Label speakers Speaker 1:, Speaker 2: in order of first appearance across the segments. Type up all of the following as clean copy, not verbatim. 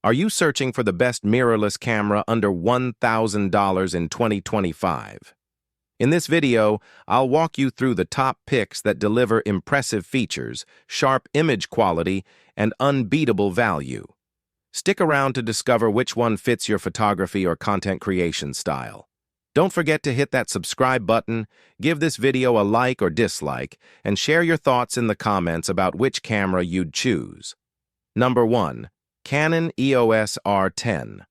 Speaker 1: Are you searching for the best mirrorless camera under $1,000 in 2025? In this video, I'll walk you through the top picks that deliver impressive features, sharp image quality, and unbeatable value. Stick around to discover which one fits your photography or content creation style. Don't forget to hit that subscribe button, give this video a like or dislike, and share your thoughts in the comments about which camera you'd choose. Number 1. Canon EOS R10.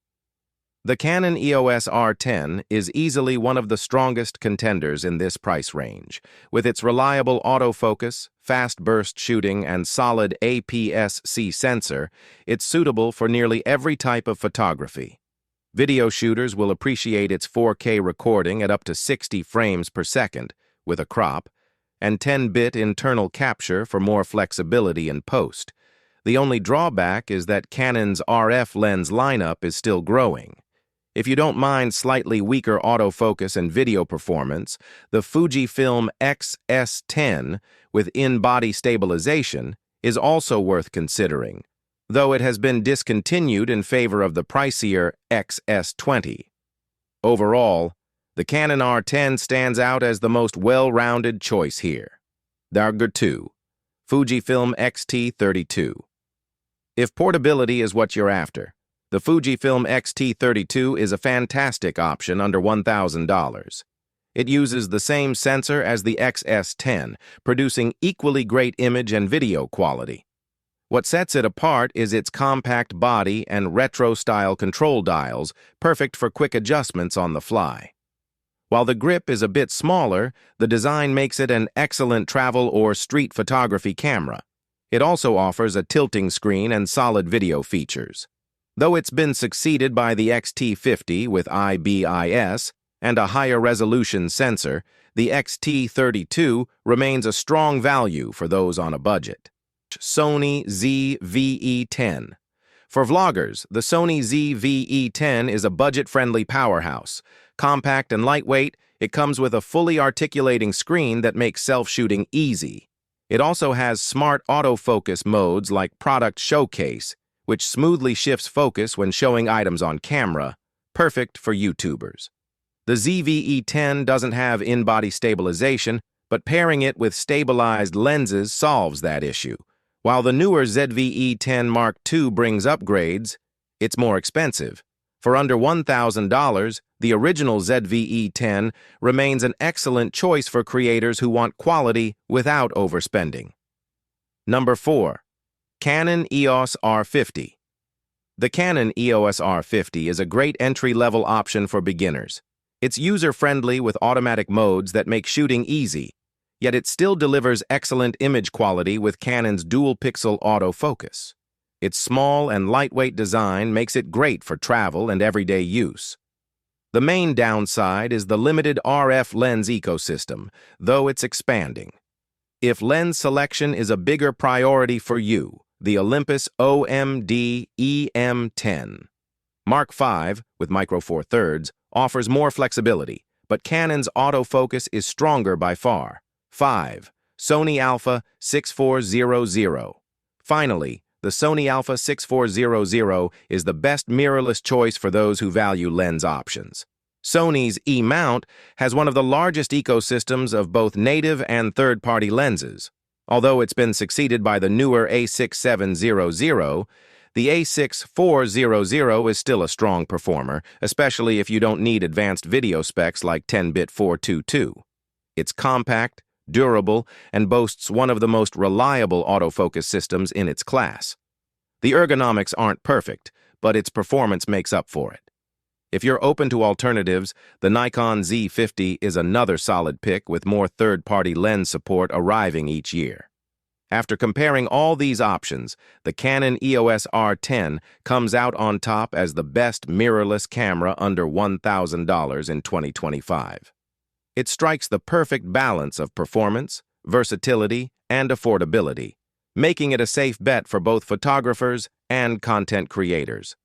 Speaker 1: The Canon EOS R10 is easily one of the strongest contenders in this price range. With its reliable autofocus, fast burst shooting, and solid APS-C sensor, it's suitable for nearly every type of photography. Video shooters will appreciate its 4K recording at up to 60 frames per second, with a crop, and 10-bit internal capture for more flexibility in post. The only drawback is that Canon's RF lens lineup is still growing. If you don't mind slightly weaker autofocus and video performance, the Fujifilm X-S10 with in-body stabilization is also worth considering, though it has been discontinued in favor of the pricier XS20. Overall, the Canon R10 stands out as the most well-rounded choice here. Number 2. Fujifilm X-T32. If portability is what you're after, the Fujifilm X-T32 is a fantastic option under $1,000. It uses the same sensor as the XS10, producing equally great image and video quality. What sets it apart is its compact body and retro-style control dials, perfect for quick adjustments on the fly. While the grip is a bit smaller, the design makes it an excellent travel or street photography camera. It also offers a tilting screen and solid video features. Though it's been succeeded by the X-T50 with IBIS and a higher resolution sensor, the X-T32 remains a strong value for those on a budget. Sony ZV-E10. For vloggers, the Sony ZV-E10 is a budget-friendly powerhouse. Compact and lightweight, it comes with a fully articulating screen that makes self-shooting easy. It also has smart autofocus modes like Product Showcase, which smoothly shifts focus when showing items on camera, perfect for YouTubers. The ZV-E10 doesn't have in-body stabilization, but pairing it with stabilized lenses solves that issue. While the newer ZV-E10 Mark II brings upgrades, it's more expensive. For under $1,000, the original ZV-E10 remains an excellent choice for creators who want quality without overspending. Number 4. Canon EOS R50. The Canon EOS R50 is a great entry-level option for beginners. It's user-friendly with automatic modes that make shooting easy, yet it still delivers excellent image quality with Canon's dual-pixel autofocus. Its small and lightweight design makes it great for travel and everyday use. The main downside is the limited RF lens ecosystem, though it's expanding. If lens selection is a bigger priority for you, the Olympus OMD EM10 Mark V with Micro Four Thirds offers more flexibility, but Canon's autofocus is stronger by far. 5. Sony Alpha 6400. Finally, the Sony Alpha 6400 is the best mirrorless choice for those who value lens options. Sony's E-mount has one of the largest ecosystems of both native and third-party lenses. Although it's been succeeded by the newer A6700, the A6400 is still a strong performer, especially if you don't need advanced video specs like 10-bit 422. It's compact, durable, and boasts one of the most reliable autofocus systems in its class. The ergonomics aren't perfect, but its performance makes up for it. If you're open to alternatives, the Nikon Z50 is another solid pick with more third-party lens support arriving each year. After comparing all these options, the Canon EOS R10 comes out on top as the best mirrorless camera under $1,000 in 2025. It strikes the perfect balance of performance, versatility, and affordability, making it a safe bet for both photographers and content creators.